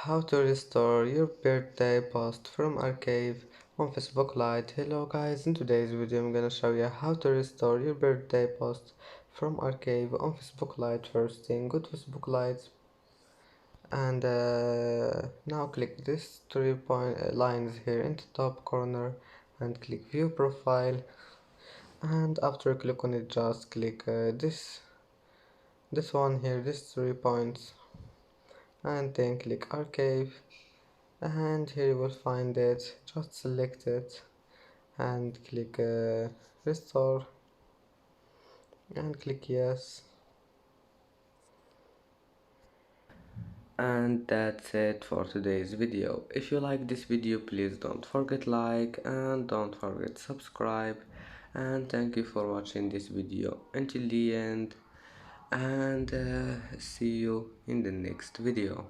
How to restore your birthday post from archive on Facebook Lite. Hello guys, in today's video I'm gonna show you how to restore your birthday post from archive on Facebook Lite. First thing, go to Facebook Lite and now click this three-point lines here in the top corner and click view profile, and after click on it just click this one here, this 3 points, and then click archive, and here you will find it. Just select it and click restore and click yes. And that's it for today's video. If you like this video, please don't forget like and don't forget subscribe, and thank you for watching this video until the end, and see you in the next video.